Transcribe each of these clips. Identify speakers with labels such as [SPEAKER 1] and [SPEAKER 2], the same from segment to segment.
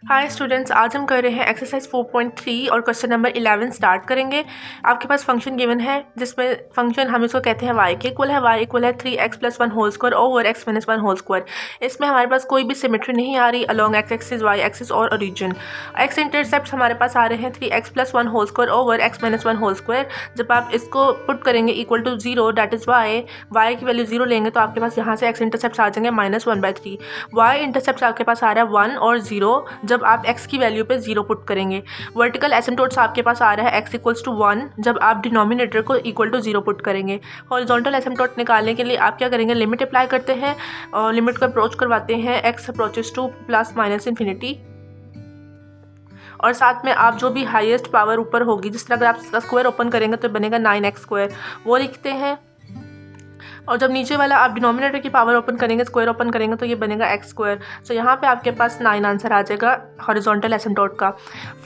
[SPEAKER 1] Hi students, आज हम कर रहे हैं एक्सरसाइज 4.3 और क्वेश्चन नंबर 11 स्टार्ट करेंगे। आपके पास फंक्शन गिवन है जिसमें फंक्शन हम इसको कहते हैं y के इक्वल है। y इक्वल है 3x + 1 whole square over x - 1 whole square. इसमें हमारे पास कोई भी सिमेट्री नहीं आ रही along x axis, y axis और ओरिजिन। x इंटरसेप्ट हमारे पास आ रहे हैं 3x + 1 whole square over x - 1 whole square. जब आप इसको पुट करेंगे equal to 0 that is y की वैल्यू 0 लेंगे तो आपके पास यहाँ से x इंटरसेप्ट आ जाएंगे -1/3। y इंटरसेप्ट आपके पास आ रहा है 1 और 0 जब आप x की वैल्यू पे 0 पुट करेंगे। वर्टिकल एसिम्पटोट्स आपके पास आ रहा है x = 1 जब आप डिनोमिनेटर को इक्वल टू 0 पुट करेंगे। हॉरिजॉन्टल एसिम्पटोट निकालने के लिए आप क्या करेंगे, लिमिट अप्लाई करते हैं और लिमिट को अप्रोच करवाते हैं x अप्रोचेस टू ±∞, और साथ में आप जो भी हाईएस्ट पावर ऊपर होगी, जिस तरह अगर आप इसका स्क्वायर ओपन करेंगे तो बनेगा 9x², वो लिखते हैं। और जब नीचे वाला आप डिनोमिनेटर की पावर ओपन करेंगे, स्क्वायर ओपन करेंगे तो ये बनेगा x²। सो यहाँ पे आपके पास 9 आंसर आ जाएगा हॉरिजॉन्टल एसिम्पटोट का।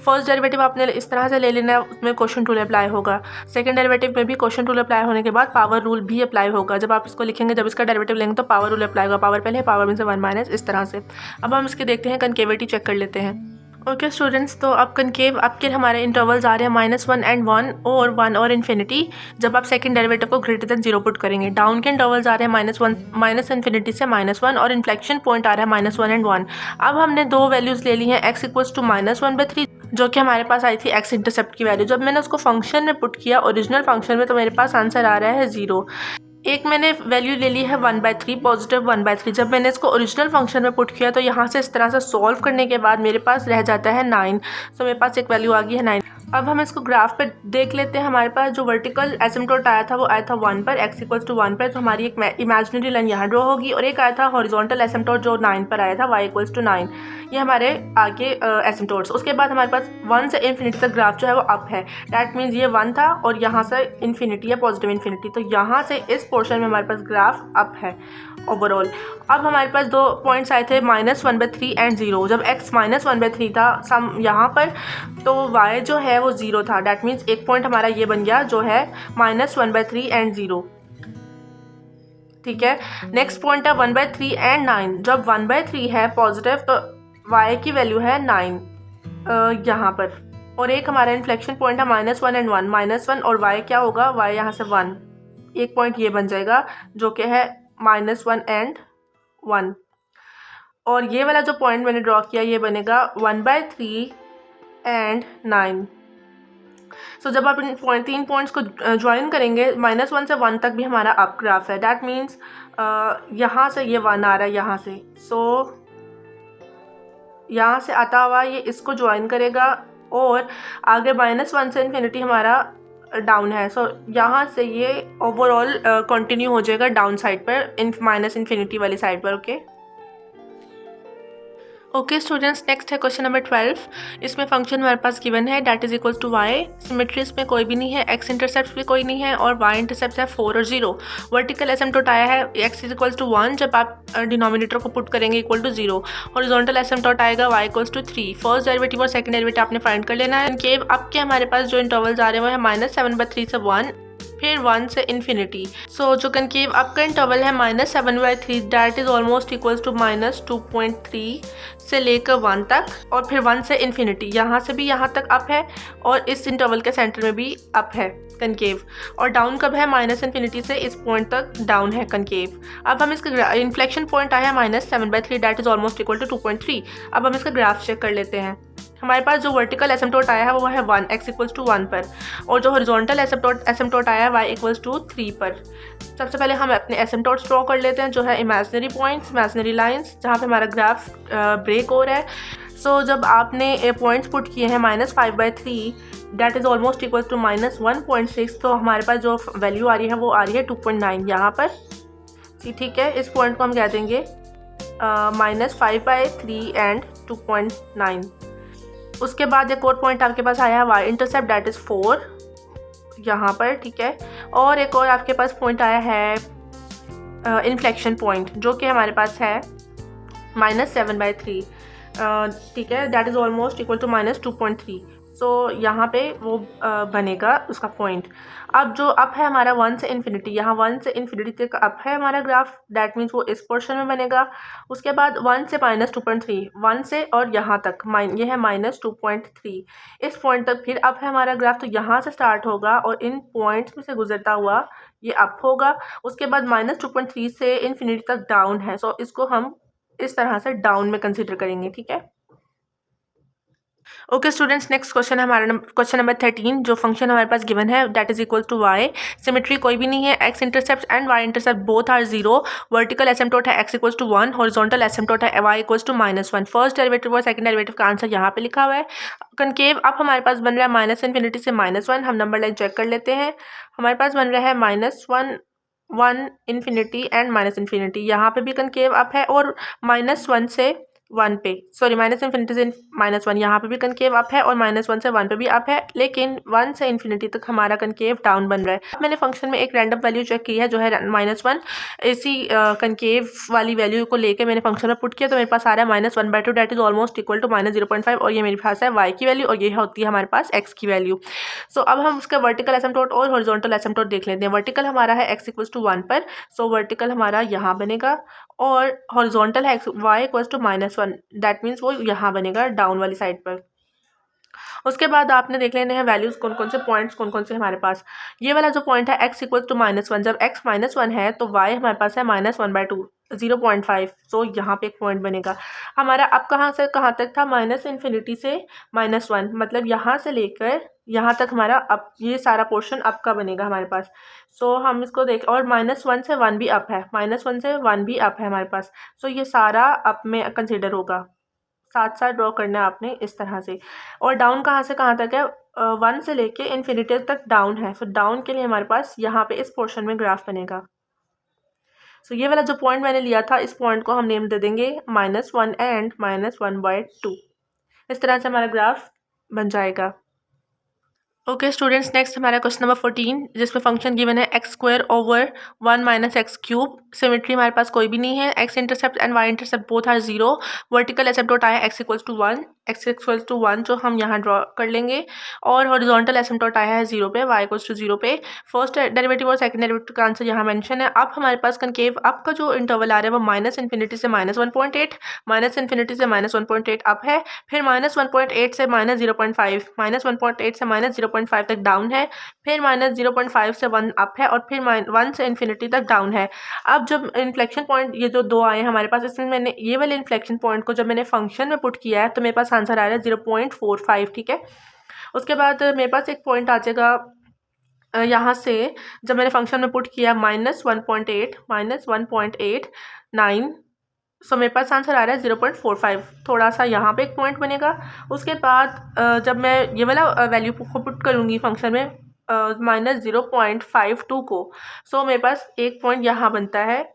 [SPEAKER 1] फर्स्ट डेरिवेटिव आपने इस तरह से ले लेना है, उसमें क्वोशंट रूल अप्लाई होगा। सेकंड डेरिवेटिव में भी क्वोशंट रूल अप्लाई होने के बाद पावर रूल भी अप्लाई होगा। जब आप इसको लिखेंगे, जब इसका डेरिवेटिव लेंगे तो पावर रूल अप्लाई होगा। पावर पहले, पावर में से 1 - इस तरह से। अब हम इसके देखते हैं, कनकेविटी चेक कर लेते हैं। ओके स्टूडेंट्स, तो अब कनकेव आपके हमारे इंटरवल्स आ रहे हैं -1 and 1 और 1 और इन्फिनिटी। जब आप सेकंड डेरिवेटिव को ग्रेटर देन 0 पुट करेंगे, डाउन के इंटरवल्स आ रहे हैं -1 - इन्फिनिटी से -1 और इन्फ्लेक्शन पॉइंट आ रहा है -1 and 1। अब हमने दो वैल्यूज़ ले ली हैं, x = -1/3 जो कि हमारे पास आई थी x इंटरसेप्ट की वैल्यू। जब मैंने उसको फंक्शन में पुट किया, ओरिजिनल फंक्शन में, तो मेरे पास आंसर आ रहा है 0। एक मैंने वैल्यू ले ली है 1/3, पॉजिटिव 1/3। जब मैंने इसको ओरिजिनल फंक्शन में पुट किया तो यहाँ से इस तरह से सॉल्व करने के बाद मेरे पास रह जाता है 9। सो मेरे पास एक वैल्यू आ गई है 9। अब हम इसको ग्राफ पे देख लेते हैं। हमारे पास जो वर्टिकल एसिम्पटोट आया था वो आया था 1 पर, x = 1 पर, तो हमारी एक इमेजिनरी लाइन यहाँ ड्रॉ होगी। और एक आया था हॉरिजॉन्टल एसिम्पटोट जो 9 पर आया था, y = 9। ये हमारे आगे एसिम्पटोट्स। उसके बाद हमारे पास 1 से इन्फिनिटी तक ग्राफ जो है वो अप है। डैट मीन्स ये 1 था और यहाँ से इन्फिनिटी है, पॉजिटिव इन्फिनिटी। तो यहाँ से इस पोर्शन में हमारे पास ग्राफ अप है ओवरऑल। अब हमारे पास दो पॉइंट्स आए थे -1/3 and 0। जब x -1/3 था सम यहाँ पर, तो y जो है वो 0 था। डैट मीन्स एक पॉइंट हमारा ये बन गया जो है -1/3 and 0। ठीक है, नेक्स्ट पॉइंट है 1/3 and 9। जब 1/3 है पॉजिटिव तो y की वैल्यू है 9 यहाँ पर। और एक हमारा इन्फ्लेक्शन पॉइंट है -1 and 1। -1 और y क्या होगा, y यहाँ से 1, एक पॉइंट ये बन जाएगा जो कि है -1 and 1। और ये वाला जो पॉइंट मैंने ड्रॉ किया ये बनेगा 1/3 and 9। सो जब आप इन तीन पॉइंट्स को ज्वाइन करेंगे, -1 से 1 तक भी हमारा अप ग्राफ है। डैट मीन्स यहाँ से ये 1 आ रहा है यहाँ से। सो यहाँ से आता हुआ ये इसको ज्वाइन करेगा और आगे -1 से इन्फिनिटी हमारा डाउन है। सो यहाँ से ये ओवरऑल कंटिन्यू हो जाएगा डाउन साइड पर, -इन्फिनिटी वाली साइड पर। ओके स्टूडेंट्स, नेक्स्ट है क्वेश्चन नंबर 12। इसमें फंक्शन हमारे पास गिवन है that is equals to y। Symmetries में कोई भी नहीं है, x इंटरसेप्ट भी कोई नहीं है और y इंटरसेप्ट है 4 और 0। वर्टिकल एसिम्पटोट आया है x = 1 जब आप डिनोमिनेटर को पुट करेंगे इक्वल टू 0। हॉरिजॉन्टल एसिम्पटोट आएगा y = 3। फर्स्ट डेरिवेटिव और सेकंड डेरिवेटिव आपने फाइंड कर लेना है। कनकेव आपके हमारे पास जो इंटरवल्स आ रहे हैं वो है -7/3 से 1, फिर 1 से इन्फिनिटी। सो जो कनकेव आपका इंटरवल है -7/3 that is almost equals to -2.3 से लेकर 1 तक, और फिर 1 से इन्फिनिटी। यहाँ से भी यहाँ तक अप है और इस इंटरवल के सेंटर में भी अप है कनकेव। और डाउन कब है, -इन्फिनिटी से इस पॉइंट तक डाउन है कनकेव। अब हम इसका इन्फ्लेक्शन पॉइंट आया है -7/3 that is almost equal to 2.3। अब हम इसका ग्राफ चेक कर लेते हैं। हमारे पास जो वर्टिकल एसिम्पटोट आया है वो है 1, x = 1 पर, और जो हॉरिजॉन्टल एसिम्पटोट आया है y = 3 पर। सबसे पहले हम अपने एसिम्पटोट्स ड्रॉ कर लेते हैं जो है इमेजिनरी पॉइंट्स, इमेजिनरी लाइंस, जहाँ पे हमारा ग्राफ ब्रेक हो रहा है। सो जब आपने पॉइंट्स पुट किए हैं -5/3 that is almost equal to -1.6, तो हमारे पास जो वैल्यू आ रही है वो आ रही है 2.9 यहाँ पर। ठीक है, इस पॉइंट को हम कह देंगे -5/3 and 2.9। उसके बाद एक और पॉइंट आपके पास आया है y इंटरसेप्ट डैट इज़ 4 यहाँ पर। ठीक है, और एक और आपके पास पॉइंट आया है इन्फ्लेक्शन पॉइंट जो कि हमारे पास है -7/3। ठीक है, that is almost equal to -2.3। So यहाँ पे वो बनेगा उसका पॉइंट। अब जो अप है हमारा 1 से इन्फिनिटी, यहाँ 1 से इन्फिनिटी तक अप है हमारा ग्राफ, डैट मीन्स वो इस पोर्शन में बनेगा। उसके बाद 1 से -2.3, 1 से और यहाँ तक ये है -2.3, इस पॉइंट तक फिर अप है हमारा ग्राफ, तो यहाँ से स्टार्ट होगा और इन पॉइंट्स में से गुजरता हुआ ये अप होगा। उसके बाद -2.3 से इन्फिनिटी तक डाउन है, सो इसको हम इस तरह से डाउन में कंसिडर करेंगे, ठीक है। ओके स्टूडेंट्स, नेक्स्ट क्वेश्चन है हमारा क्वेश्चन नंबर 13। जो फंक्शन हमारे पास गिवन है that is equal to y, symmetry कोई भी नहीं है, x intercept and y intercept both are 0, vertical asymptote है x equals to 1, horizontal asymptote है y equals to -1। First derivative और सेकंड डेरिवेटिव का आंसर यहाँ पे लिखा हुआ है। कनकेव अब हमारे पास बन रहा है -∞ से -1। हम नंबर लाइन चेक कर लेते हैं। हमारे पास बन रहा है -1 1 इन्फिनिटी एंड -∞। यहाँ पे भी कनकेव अप है और -1 से 1 पे, सॉरी -∞ से -1, यहाँ पे भी कनकेव अप है और -1 से 1 पे भी अप है, लेकिन 1 से इन्फिनिटी तक हमारा कनकेव डाउन बन रहा है। अब मैंने फंक्शन में एक रैंडम वैल्यू चेक की है जो है -1, इसी कनकेव वाली वैल्यू को लेके मैंने फंक्शन में पुट किया, तो मेरे पास आ रहा है -1/2 that is almost equal to -0.5, और ये मेरे पास है y की वैल्यू और ये होती है हमारे पास x की वैल्यू। सो अब हम उसका वर्टिकल एसिम्पटोट और हॉरिजॉन्टल एसिम्पटोट देख लेते हैं। वर्टिकल हमारा है x इक्वल्स टू 1 पर, सो वर्टिकल हमारा यहाँ बनेगा, और हॉरिजॉन्टल है y equals to -1, that means वो यहाँ बनेगा डाउन वाली साइड पर। उसके बाद आपने देख लेने हैं वैल्यूज कौन कौन से पॉइंट्स कौन कौन से हमारे पास। ये वाला जो पॉइंट है x इक्वल्स टू -1, जब x -1 है तो y हमारे पास है -1/2 0.5, सो यहाँ पे एक पॉइंट बनेगा हमारा। अब कहाँ से कहाँ तक था, -∞ से -1, मतलब यहाँ से लेकर यहाँ तक हमारा अब ये सारा पोर्शन अप का बनेगा हमारे पास। सो हम इसको देख, और -1 से 1 भी अप है, -1 से 1 भी अप है हमारे पास, सो ये सारा अप में कंसिडर होगा। साथ साथ ड्रॉ करना है आपने इस तरह से। और डाउन कहाँ से कहाँ तक है, 1 से लेके इन्फिनिटी तक डाउन है, सो डाउन के लिए हमारे पास यहाँ पे इस पोर्शन में ग्राफ बनेगा। सो ये वाला जो पॉइंट मैंने लिया था, इस पॉइंट को हम नेम दे देंगे -1 एंड -1/2। इस तरह से हमारा ग्राफ बन जाएगा। ओके स्टूडेंट्स, नेक्स्ट हमारा क्वेश्चन नंबर 14, जिसमें फंक्शन गिवन है x² ओवर 1 - x³। सिमेट्री हमारे पास कोई भी नहीं है, x intercept and y intercept both are 0, vertical asymptote आया x इक्वल्स टू 1 जो हम यहाँ ड्रॉ कर लेंगे, और हॉरिजॉन्टल एसिम्पटोट आया है 0 पे, y इक्वल्स टू 0 पे। फर्स्ट डेरिवेटिव और सेकंड डेरिवेटिव का आंसर यहाँ मेंशन है। अब हमारे पास कनकेव अप का जो इंटरवल आ रहा है वो -∞ से -1.8, -∞ से -1.8 अप है, फिर -1.8 से -0.5, -1.8 से -0.5 तक डाउन है, फिर -0.5 से 1 अप है, और फिर 1 से इन्फिनिटी तक डाउन है। अब जब इन्फ्लेक्शन पॉइंट ये जो दो आए हमारे पास, इसमें मैंने ये वाले इन्फ्लेक्शन पॉइंट को जब मैंने फंक्शन में पुट किया है तो मेरे पास आंसर आ रहा है 0.45, ठीक है। उसके बाद मेरे पास एक पॉइंट आ जाएगा यहाँ से, जब मैंने फंक्शन में पुट किया -1.8 -1.89, सो मेरे पास आंसर आ रहा है 0.45, थोड़ा सा यहाँ पे एक पॉइंट बनेगा। उसके बाद जब मैं ये वाला वैल्यू को पुट करूँगी फंक्शन में -0.52 को, सो मेरे पास एक पॉइंट यहाँ बनता है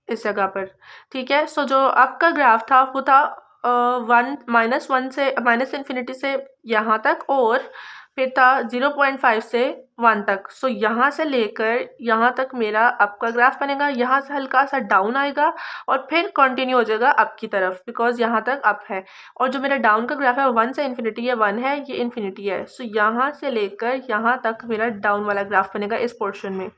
[SPEAKER 1] इस जगह पर, ठीक है। सो जो आपका ग्राफ था वो था -1 से -∞ से यहाँ तक, और फिर था 0.5 से 1 तक। सो यहाँ से लेकर यहाँ तक मेरा अप का ग्राफ बनेगा, यहाँ से हल्का सा डाउन आएगा और फिर कंटिन्यू हो जाएगा अप की तरफ, बिकॉज यहाँ तक अप है। और जो मेरा डाउन का ग्राफ है 1 से इन्फिनिटी है, 1 है, ये इन्फिनिटी है, सो यहाँ से लेकर यहाँ तक मेरा डाउन वाला ग्राफ बनेगा इस पोर्शन में।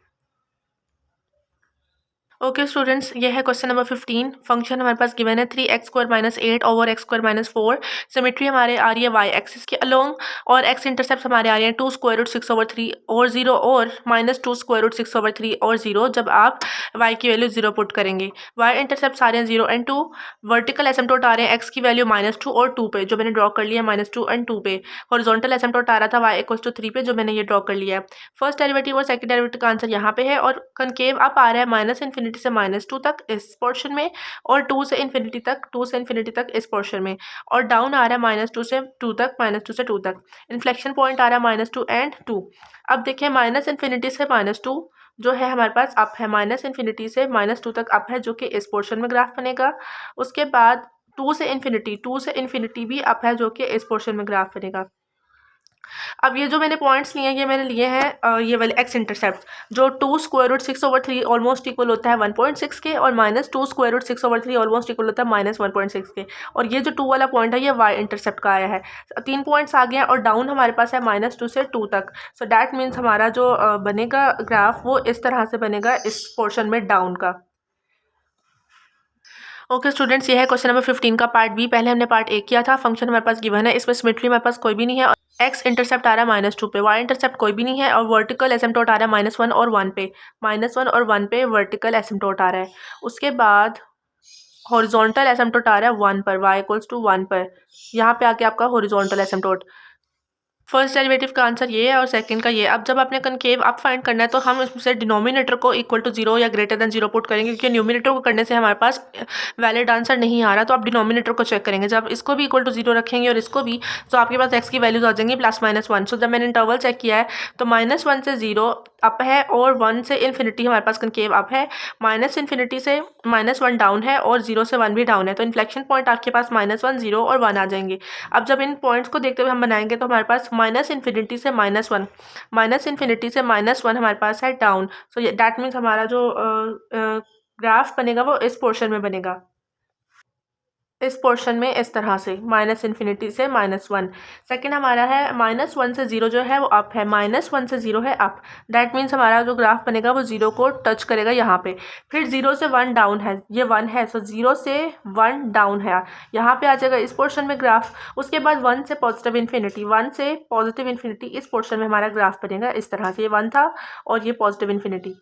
[SPEAKER 1] ओके स्टूडेंट्स, ये है क्वेश्चन नंबर 15। फंक्शन हमारे पास गिवन है 3x² - 8 ओवर x² - 4। सिमेट्री हमारे आ रही है y एक्सिस के अलोंग, और x इंटरसेप्ट हमारे आ रहे हैं 2√6/3 और 0 और -2√6/3 और 0, जब आप y की वैल्यू 0 पुट करेंगे। y इंटरसेप्ट आ रहे हैं 0 और 2, वर्टिकल एसिम्पटोट आ रहे हैं x की वैल्यू -2 और 2 पे, जो मैंने ड्रॉ कर लिया -2 और 2 पे। हॉरिजॉन्टल एसिम्पटोट आ रहा था y इक्वल्स टू 3 पे, जो मैंने ये ड्रॉ कर लिया है। फर्स्ट डेरिवेटिव और सेकंड डेरिवेटिव का आंसर यहाँ पे है, और कनकेव अप आ रहा है -∞ से -2 तक इस पोर्शन में, और 2 से इन्फिनिटी तक इस पोर्शन में, और डाउन आ रहा है -2 से 2 तक, -2 से 2 तक। इन्फ्लेक्शन पॉइंट आ रहा है -2 एंड 2। अब देखिए -∞ से -2 जो है हमारे पास अप है, -∞ से -2 तक अप है, जो कि इस पोर्शन में ग्राफ बनेगा। उसके बाद 2 से इन्फिनिटी भी अप है, जो कि इस पोर्शन में ग्राफ बनेगा। अब ये जो मैंने पॉइंट्स लिए हैं ये मैंने लिए हैं ये वाले एक्स इंटरसेप्ट जो 2 स्क्वायर रूट 6/3 ऑलमोस्ट इक्वल होता है 1.6 के और -2 स्क्वायर रूट 6/3 ऑलमोस्ट इक्वल होता है -1.6 के। और ये जो 2 वाला पॉइंट है ये वाई इंटरसेप्ट का आया है। 3 पॉइंट्स आ गए हैं और डाउन हमारे पास है -2 से 2 तक। सो डैट मीन्स हमारा जो बनेगा ग्राफ वो इस तरह से बनेगा इस पोर्शन में डाउन का। ओके स्टूडेंट्स, ये है क्वेश्चन नंबर 15 का पार्ट बी। पहले हमने पार्ट ए किया था। फंक्शन हमारे पास गिवन है, इसमें सिमेट्री हमारे पास कोई भी नहीं है। एक्स इंटरसेप्ट आ रहा है -2 पे, वाई इंटरसेप्ट कोई भी नहीं है और वर्टिकल एसिम्पटोट आ रहा है -1 और 1 पे। -1 और 1 पे वर्टिकल एसिम्पटोट आ रहा है। उसके बाद हॉरिजॉन्टल एसिम्पटोट आ रहा है 1 पर, y = 1 पर। यहाँ पे आके आपका हॉरिजॉन्टल एसिम्पटोट। फर्स्ट डेरिवेटिव का आंसर ये है और सेकंड का ये। अब जब आपने कनकेव अप फाइंड करना है तो हम इसमें डिनोमिनेटर को इक्वल टू 0 या ग्रेटर देन 0 पुट करेंगे, क्योंकि न्यूमिनेटर को करने से हमारे पास वैलिड आंसर नहीं आ रहा। तो आप डिनोमिनेटर को चेक करेंगे। जब इसको भी इक्वल टू 0 रखेंगे और इसको भी, तो आपके पास एक्स की वैल्यूज आ जाएंगी +-1। सो जब मैंने इंटरवल चेक किया है तो -1 से 0 अप है और 1 से इन्फिनिटी हमारे पास कनकेव अप है, -∞ से -1 डाउन है और 0 से 1 भी डाउन है। तो इन्फ्लेक्शन पॉइंट आपके पास -1, 0 और 1 आ जाएंगे। अब जब इन पॉइंट्स को देखते हुए हम बनाएंगे तो हमारे पास -∞ से -1, -∞ से -1 हमारे पास है डाउन। सो दैट मीन्स हमारा जो ग्राफ बनेगा वो इस पोर्शन में बनेगा, इस पोर्शन में इस तरह से -∞ से -1। सेकंड हमारा है -1 से 0 जो है वो अप है, -1 से 0 है अप। दैट मीन्स हमारा जो ग्राफ बनेगा वो 0 को टच करेगा यहाँ पे। फिर 0 से 1 डाउन है, ये 1 है, सो 0 से 1 डाउन है, यहाँ पे आ जाएगा इस पोर्शन में ग्राफ। उसके बाद 1 से पॉजिटिव इन्फिनिटी, 1 से पॉजिटिव इन्फिनिटी इस पोर्शन में हमारा ग्राफ बनेगा इस तरह से। ये 1 था और ये पॉजिटिव इन्फिनिटी।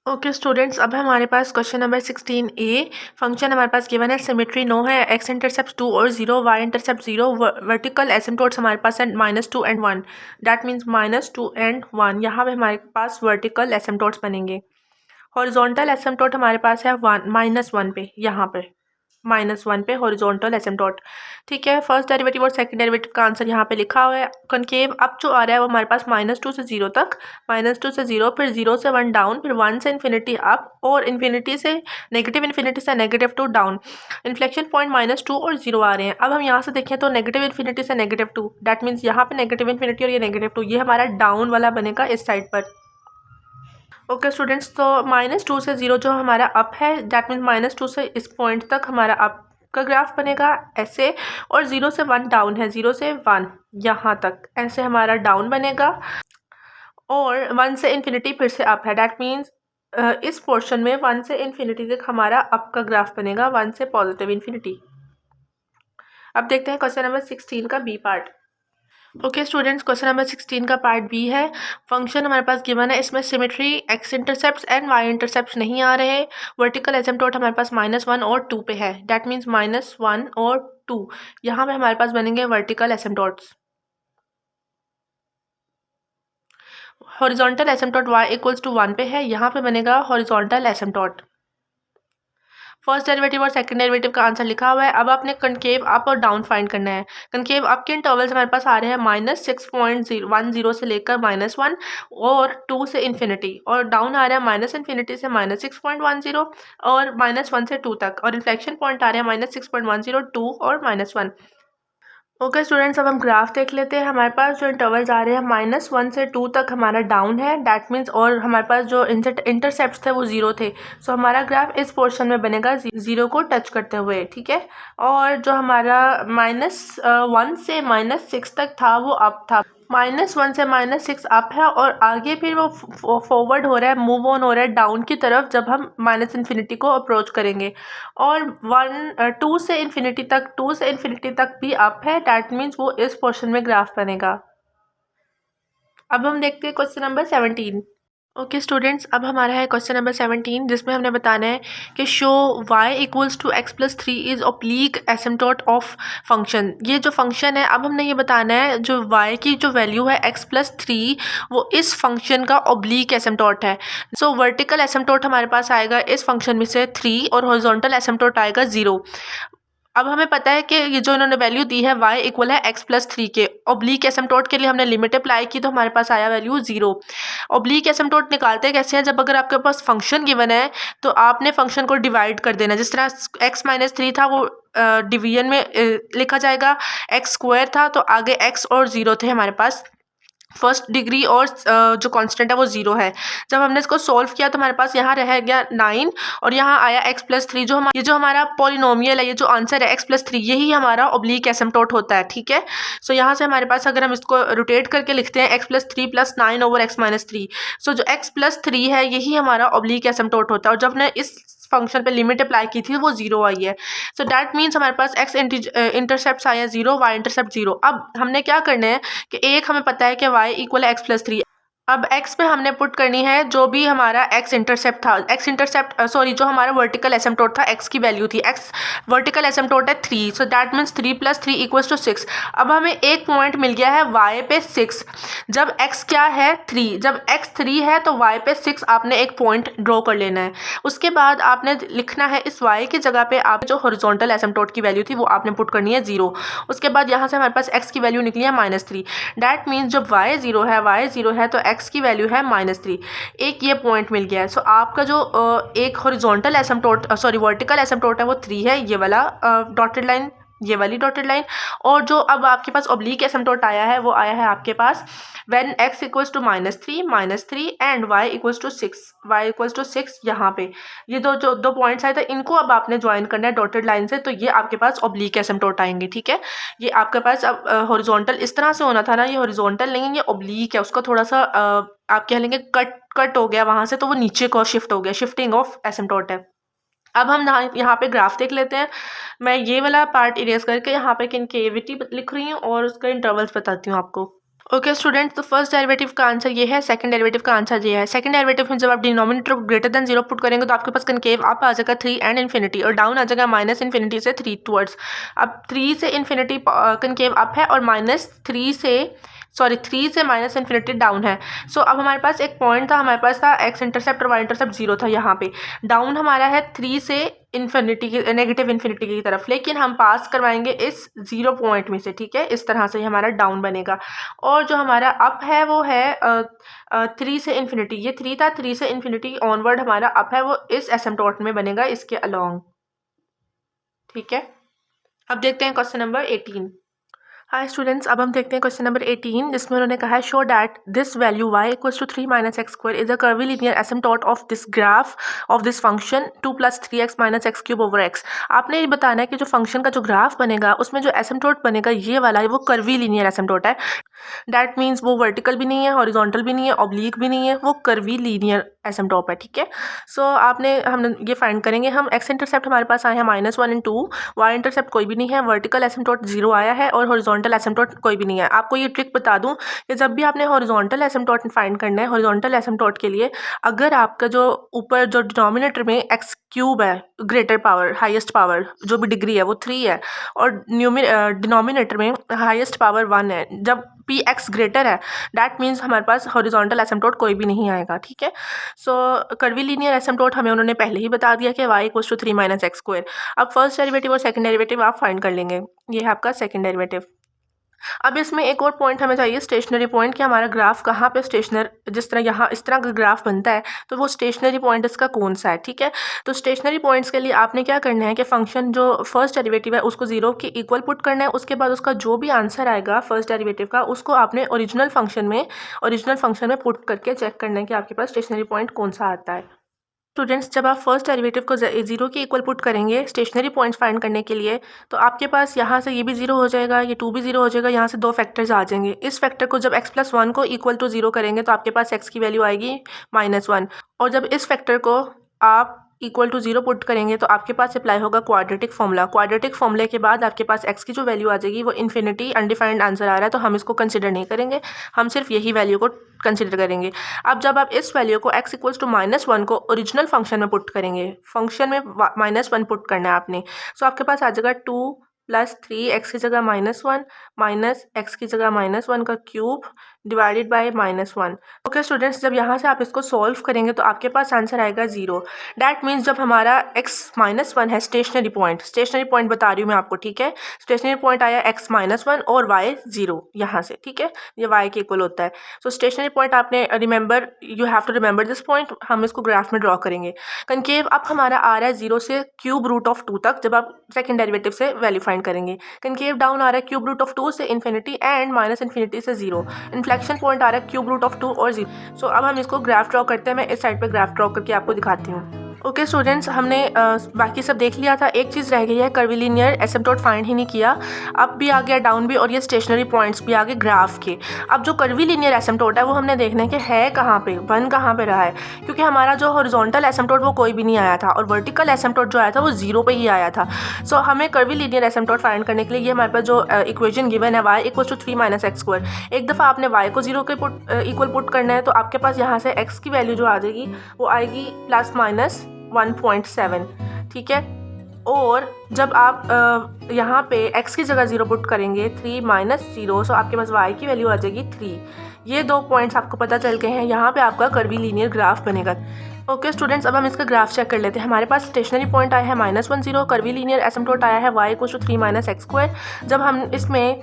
[SPEAKER 1] ओके स्टूडेंट्स, अब हमारे पास क्वेश्चन नंबर 16A। फंक्शन हमारे पास गिवन है, सिमेट्री नो है, एक्स इंटरसेप्ट 2 और 0, वाई इंटरसेप्ट 0, वर्टिकल एसिम्पटोट्स हमारे पास है -2 एंड 1। दैट मीन्स -2 एंड 1, यहाँ पे हमारे पास वर्टिकल एसिम्पटोट्स बनेंगे। हॉरिजॉन्टल एसिम्पटोट हमारे पास है -1 पे, यहाँ पे -1 पे हॉरिजॉन्टल एसिम्पटोट। ठीक है, फर्स्ट डेरिवेटिव और सेकंड डेरिवेटिव का आंसर यहाँ पे लिखा हुआ है। कनकेव अप जो आ रहा है वो हमारे पास -2 से 0 तक, -2 से 0, फिर 0 से 1 डाउन, फिर 1 से इन्फिनिटी अप और इन्फिनिटी से -2 डाउन। इन्फ्लेक्शन पॉइंट -2 और 0 आ रहे हैं। अब हम यहाँ से देखें तो -∞ से -2, दैट मीन्स यहाँ पे -∞ और ये -2, ये हमारा डाउन वाला बनेगा इस साइड पर। ओके स्टूडेंट्स, तो -2 से 0 जो हमारा अप है, दैट मीन्स -2 से इस पॉइंट तक हमारा अप का ग्राफ बनेगा ऐसे, और 0 से 1 डाउन है, 0 से 1 यहाँ तक ऐसे हमारा डाउन बनेगा, और 1 से इन्फिनिटी फिर से अप है। दैट मीन्स इस पोर्शन में 1 से इन्फिनिटी तक हमारा अप का ग्राफ बनेगा, 1 से पॉजिटिव इन्फिनिटी। अब देखते हैं क्वेश्चन नंबर 16 का B part. Okay students, question number 16 का पार्ट बी है। फंक्शन हमारे पास गिवन है, इसमें symmetry X intercepts and Y intercepts नहीं आ रहे। वर्टिकल एसिम्पटोट हमारे पास -1 और 2 पे है, दैट मीन्स -1 और 2, यहाँ पे हमारे पास बनेंगे वर्टिकल एसिम्पटोट्स। हॉरिजॉन्टल एसिम्पटोट y = 1 पे है, यहाँ पे बनेगा हॉरिजॉन्टल एसिम्पटोट। फर्स्ट डेरिवेटिव और सेकंड डेरिवेटिव का आंसर लिखा हुआ है। अब आपने कनकेव अप और डाउन फाइंड करना है। कनकेव अप के इंटरवल्स हमारे पास आ रहे हैं -6.10 से लेकर -1 और 2 से इन्फिनिटी, और डाउन आ रहा है -∞ से -6.10 और -1 से 2 तक, और इन्फ्लेक्शन पॉइंट आ रहे हैं -6.10, 2 और -1। ओके स्टूडेंट्स, अब हम ग्राफ देख लेते हैं। हमारे पास जो इंटरवल्स आ रहे हैं -1 से 2 तक हमारा डाउन है, दैट मीन्स, और हमारे पास जो इंटरसेप्ट्स थे वो 0 थे। सो हमारा ग्राफ इस पोर्शन में बनेगा 0 को टच करते हुए। ठीक है, और जो हमारा -1 से -6 तक था वो अप था, -1 से -6 अप है, और आगे फिर वो फॉरवर्ड हो रहा है, मूव ऑन हो रहा है डाउन की तरफ जब हम -∞ को अप्रोच करेंगे। और 2 से इन्फिनिटी तक भी अप है, दैट मीन्स वो इस पोर्शन में ग्राफ बनेगा। अब हम देखते हैं क्वेश्चन नंबर 17। ओके स्टूडेंट्स, अब हमारा है क्वेश्चन नंबर 17, जिसमें हमने बताना है कि show y = x+3 is oblique asymptote of function. ये जो फंक्शन है, अब हमने ये बताना है जो y की जो वैल्यू है x+3 वो इस फंक्शन का ऑब्लीक एसिम्पटोट है। सो वर्टिकल एसिम्पटोट हमारे पास आएगा इस फंक्शन में से 3 और हॉरिजॉन्टल एसिम्पटोट आएगा 0। अब हमें पता है कि ये जो इन्होंने वैल्यू दी है y = x+3 के, ऑब्लीक एसिम्पटोट के लिए हमने लिमिट अप्लाई की तो हमारे पास आया वैल्यू 0। ऑब्लीक एसिम्पटोट निकालते कैसे हैं, जब अगर आपके पास फंक्शन गिवन है तो आपने फंक्शन को डिवाइड कर देना। जिस तरह x - 3 था वो डिवीजन में लिखा जाएगा। एक्स स्क्वायर था तो आगे एक्स और 0 थे हमारे पास, फर्स्ट डिग्री और जो कांस्टेंट है वो 0 है। जब हमने इसको सॉल्व किया तो हमारे पास यहाँ रह गया 9 और यहाँ आया x+3। ये जो हमारा पॉलिनोमियल है, ये जो आंसर है x+3, यही हमारा ऑब्लिक एसिम्प्टोट होता है, ठीक है। सो यहाँ से हमारे पास अगर हम इसको रोटेट करके लिखते हैं x+3 + 9 / x-3, सो जो x+3 है यही हमारा ऑब्लिक एसिम्प्टोट होता है। और जब हमने इस फंक्शन पे लिमिट अप्लाई की थी वो 0 आई है। सो दैट मीन्स हमारे पास x इंटरसेप्ट आया 0, y इंटरसेप्ट 0। अब हमने क्या करना है कि एक हमें पता है कि y = x+3। अब x पे हमने पुट करनी है जो भी हमारा x इंटरसेप्ट था, जो हमारा वर्टिकल एसिम्प्टोट था, x की वैल्यू थी, x वर्टिकल एसिम्प्टोट है 3, सो दैट मीन्स 3 + 3 = 6। अब हमें एक पॉइंट मिल गया है y पे 6। जब x क्या है 3, जब x 3 है तो y पे 6 आपने एक पॉइंट ड्रॉ कर लेना है। उसके बाद आपने लिखना है इस y की जगह पे आप जो हॉरिजॉन्टल एसिम्प्टोट की वैल्यू थी वो आपने पुट करनी है 0। उसके बाद यहाँ से हमारे पास x की वैल्यू निकली है -3। दैट मीन्स जब y 0 है तो x की वैल्यू है -3। एक ये पॉइंट मिल गया है। सो आपका जो एक हॉरिजॉन्टल एसिम्प्टोट वर्टिकल एसिम्प्टोट है वो 3 है, ये वाला डॉटेड लाइन, ये वाली डॉटेड लाइन। और जो अब आपके पास ऑब्लिक एसिम्प्टोट आया है वो आया है आपके पास व्हेन x = -3 एंड y = 6 यहाँ पे। ये दो पॉइंट्स आए थे, इनको अब आपने ज्वाइन करना है डॉटेड लाइन से, तो ये आपके पास ऑब्लिक एसिम्प्टोट आएंगे, ठीक है। ये आपके पास अब हॉरिजॉन्टल इस तरह से होना था ना, ये हॉरिजॉन्टल नहीं है, ये ऑब्लिक है। उसका थोड़ा सा आप कह लेंगे कट हो गया वहाँ से, तो वो नीचे को शिफ्ट हो गया, शिफ्टिंग ऑफ एसिम्प्टोट है। अब हम यहाँ पे ग्राफ देख लेते हैं। मैं ये वाला पार्ट इरेज करके यहाँ पे कनकेविटी लिख रही हूँ और उसका इंटरवल्स बताती हूँ आपको। ओके स्टूडेंट, तो फर्स्ट डेरिवेटिव का आंसर ये है, सेकंड डेरिवेटिव का आंसर ये है। सेकंड डेरिवेटिव में जब आप डिनोमिनेटर को ग्रेटर देन 0 पुट करेंगे तो आपके पास कनकेव अप आ जाएगा 3 एंड इन्फिनिटी, और डाउन आ जाएगा -∞ से 3 टूवर्ड्स। अब 3 से इन्फिनिटी कनकेव अप है और -3 से 3 से -∞ डाउन है। सो अब हमारे पास एक पॉइंट था, हमारे पास था x इंटरसेप्ट और y इंटरसेप्ट 0 था यहाँ पे। डाउन हमारा है 3 से इन्फिनिटी की, नेगेटिव इन्फिनिटी की तरफ, लेकिन हम पास करवाएंगे इस 0 पॉइंट में से, ठीक है। इस तरह से हमारा डाउन बनेगा। और जो हमारा अप है वो है 3 से इन्फिनिटी, ये 3 था, 3 से इन्फिनिटी ऑनवर्ड हमारा अप है, वो इस एसिम्प्टोट में बनेगा, इसके अलोंग, ठीक है। अब देखते हैं क्वेश्चन नंबर 18। हाय स्टूडेंट्स, अब हम देखते हैं क्वेश्चन नंबर 18, जिसमें उन्होंने कहा है show that this value y = 3 - x² is a curvilinear asymptote of this graph of this function 2 + 3x - x³ / x। आपने ये बताना है कि जो फंक्शन का जो ग्राफ बनेगा उसमें जो एसिम्प्टोट बनेगा ये वाला, वो कर्वीलिनियर एसिम्प्टोट है। दैट मीन्स वो वर्टिकल भी नहीं है, हॉरिजॉन्टल भी नहीं है, ऑब्लिक भी नहीं है, वो कर्वीलिनियर एसिम्प्टोट है, ठीक है। सो हम ये फाइंड करेंगे। हम x इंटरसेप्ट हमारे पास आए हैं -1 और 2, y इंटरसेप्ट कोई भी नहीं है, वर्टिकल एसिम्प्टोट 0 आया है और हॉरिजॉन्टल एसिम्प्टोट कोई भी नहीं है। आपको ये ट्रिक बता दूं कि जब भी आपने हॉरिजॉन्टल एसिम्प्टोट फाइंड करना है, हॉरिजॉन्टल एसिम्प्टोट के लिए अगर आपका जो ऊपर जो डिनोमिनेटर में x³ है, ग्रेटर पावर, हाईएस्ट पावर जो भी डिग्री है वो 3 है, और डिनोमिनेटर में हाईएस्ट पावर 1 है, जब px ग्रेटर है, दैट मीन्स हमारे पास हॉरिजॉन्टल एसिम्प्टोट कोई भी नहीं आएगा, ठीक है। सो कर्वीलिनियर एसिम्प्टोट हमें उन्होंने पहले ही बता दिया कि y = 3 - x²। अब फर्स्ट डेरिवेटिव और सेकंड डेरिवेटिव आप फाइंड कर लेंगे। ये है आपका सेकंड डेरिवेटिव। अब इसमें एक और पॉइंट हमें चाहिए, स्टेशनरी पॉइंट, कि हमारा ग्राफ कहाँ पे जिस तरह यहाँ इस तरह का ग्राफ बनता है तो वो स्टेशनरी पॉइंट इसका कौन सा है, ठीक है। तो स्टेशनरी पॉइंट्स के लिए आपने क्या करना है कि फंक्शन जो फर्स्ट डेरिवेटिव है उसको 0 के इक्वल पुट करना है। उसके बाद उसका जो भी आंसर आएगा फर्स्ट डेरिवेटिव का, उसको आपने ओरिजिनल फंक्शन में पुट करके चेक करना है कि आपके पास स्टेशनरी पॉइंट कौन सा आता है। स्टूडेंट्स, जब आप फर्स्ट डेरिवेटिव को 0 के इक्वल पुट करेंगे स्टेशनरी पॉइंट्स फाइंड करने के लिए, तो आपके पास यहाँ से ये भी 0 हो जाएगा, ये 2 भी 0 हो जाएगा, यहाँ से 2 फैक्टर्स आ जाएंगे। इस फैक्टर को जब x+1 को इक्वल टू 0 करेंगे तो आपके पास x की वैल्यू आएगी -1, और जब इस फैक्टर को आप इक्वल टू 0 पुट करेंगे तो आपके पास अप्लाई होगा क्वाड्रेटिक फॉर्मूला। क्वाड्रेटिक फॉर्मूले के बाद आपके पास x की जो वैल्यू आ जाएगी वो इन्फिनिटी, अनडिफाइंड आंसर आ रहा है, तो हम इसको कंसिडर नहीं करेंगे, हम सिर्फ यही वैल्यू को कंसिडर करेंगे। अब जब आप इस वैल्यू को x = -1 को ओरिजिनल फंक्शन में पुट करेंगे, फंक्शन में -1 पुट करना है आपने, सो आपके पास आ जाएगा 2 प्लस 3x की जगह -1 माइनस x की जगह -1 का cube divided by -1। Okay students, जब यहाँ से आप इसको सॉल्व करेंगे तो आपके पास आंसर आएगा 0। डैट मीन्स जब हमारा x -1 है स्टेशनरी पॉइंट बता रही हूँ मैं आपको, ठीक है। स्टेशनरी पॉइंट आया x -1 और y 0 यहाँ से, ठीक है। ये y के इक्वल होता है। सो स्टेशनरी पॉइंट आपने you have to remember this point. हम इसको ग्राफ में ड्रॉ करेंगे। कनकेव अब हमारा आ रहा है 0 से क्यूब रूट ऑफ 2 तक, जब आप सेकंड डेरिवेटिव से वैल्यू फाइंड करेंगे। कनकेव डाउन आ रहा है क्यूब रूट ऑफ 2 से इन्फिनिटी एंड माइनस इन्फिनिटी से 0। इन्फ्लेक्शन पॉइंट आ रहा है क्यूब रूट ऑफ 2 और 0। सो अब हम इसको ग्राफ ड्रॉ करते हैं। मैं इस साइड पे ग्राफ ड्रॉ करके आपको दिखाती हूँ। ओके स्टूडेंट्स, हमने बाकी सब देख लिया था। एक चीज़ रह गई है, कर्विलिनियर एसिम्पटोट फाइंड ही नहीं किया। अप भी आ गया, डाउन भी, और ये स्टेशनरी पॉइंट्स भी आ गए ग्राफ के। अब जो कर्विलिनियर एसिम्पटोट है वो हमने देखना है कि है कहाँ पे, बन कहाँ पे रहा है, क्योंकि हमारा जो हॉरिजॉन्टल एसिम्पटोट वो कोई भी नहीं आया था और वर्टिकल एसिम्पटोट जो आया था वो 0 पे ही आया था। सो हमें कर्विलिनियर एसिम्पटोट फाइंड करने के लिए ये हमारे पास जो इक्वेशन गिवन है y = 3 - x²। एक दफ़ा आपने y को 0 के इक्वल पुट करना है तो आपके पास यहाँ से x की वैल्यू जो आ जाएगी वो आएगी ±1.7, ठीक है। और जब आप यहाँ पे x की जगह 0 पुट करेंगे 3 - 0, सो आपके पास y की वैल्यू आ जाएगी 3। ये 2 पॉइंट्स आपको पता चल गए हैं। यहाँ पे आपका कर्विलिनियर ग्राफ बनेगा। ओके स्टूडेंट्स, अब हम इसका ग्राफ चेक कर लेते हैं। हमारे पास स्टेशनरी पॉइंट आया है -1 0, कर्विलिनियर एसिम्पटोट आया है y = 3 - x²। जब हम इसमें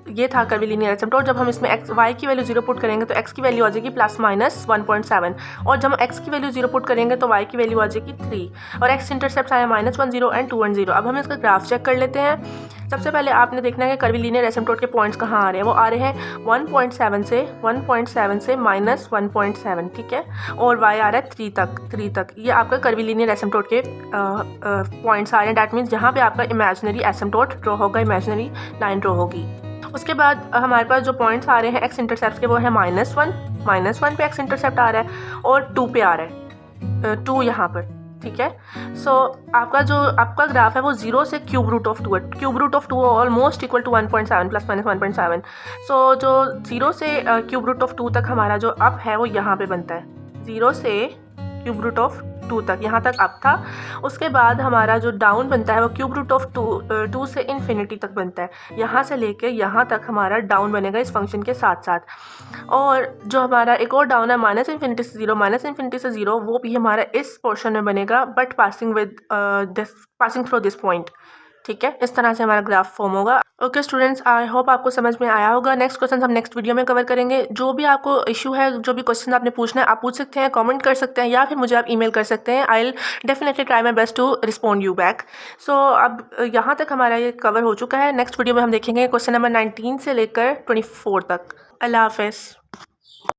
[SPEAKER 1] ये था कर्विलिनियर एसिम्पटोट, जब हम इसमें y की वैल्यू 0 पुट करेंगे तो x की वैल्यू आ जाएगी ±1.7, और जब हम x की वैल्यू 0 पुट करेंगे तो y की वैल्यू आ जाएगी 3, और x इंटरसेप्ट आया -1 0 एंड 2 1 0। अब हम इसका ग्राफ चेक कर लेते हैं। सबसे पहले आपने देखना है कि कर्विलिनियर एसिम्पटोट के पॉइंट्स कहाँ आ रहे हैं। वो आ रहे हैं 1.7 से -1.7, ठीक है, और y आ रहा है 3 तक। ये आपका कर्विलिनियर एसिम्पटोट के पॉइंट्स आ रहे हैं। डैट मीन्स जहाँ पे आपका इमेजिनरी एसिम्पटोट ड्रॉ होगा, इमेजिनरी लाइन ड्रॉ होगी। उसके बाद हमारे पास जो पॉइंट्स आ रहे हैं x इंटरसेप्ट के वो है -1 पे x इंटरसेप्ट आ रहा है और 2 पे आ रहा है, 2 यहाँ पर, ठीक है। सो आपका ग्राफ है वो 0 से क्यूब रूट ऑफ 2 है। Cube root of 2 almost equal to 1.7 ± 1.7। सो जो 0 से क्यूब रूट ऑफ 2 तक हमारा जो अप है वो यहाँ पे बनता है। 0 से क्यूब रूट ऑफ 2 तक, यहाँ तक अप था। उसके बाद हमारा जो डाउन बनता है वो क्यूब रूट ऑफ 2 से इन्फिनिटी तक बनता है। यहाँ से लेके यहाँ तक हमारा डाउन बनेगा इस फंक्शन के साथ साथ। और जो हमारा एक और डाउन है -इन्फिनिटी से 0, वो भी हमारा इस पोर्शन में बनेगा, but passing through this point, ठीक है। इस तरह से हमारा ग्राफ फॉर्म होगा। ओके स्टूडेंट्स, आई होप आपको समझ में आया होगा। नेक्स्ट क्वेश्चन हम नेक्स्ट वीडियो में कवर करेंगे। जो भी आपको इशू है, जो भी क्वेश्चन आपने पूछना है, आप पूछ सकते हैं, कमेंट कर सकते हैं, या फिर मुझे आप ईमेल कर सकते हैं। I will definitely try my best to respond you back. So अब यहाँ तक हमारा ये कवर हो चुका है। नेक्स्ट वीडियो में हम देखेंगे क्वेश्चन नंबर 19 से लेकर 24 तक। अल्लाह हाफ़िज़।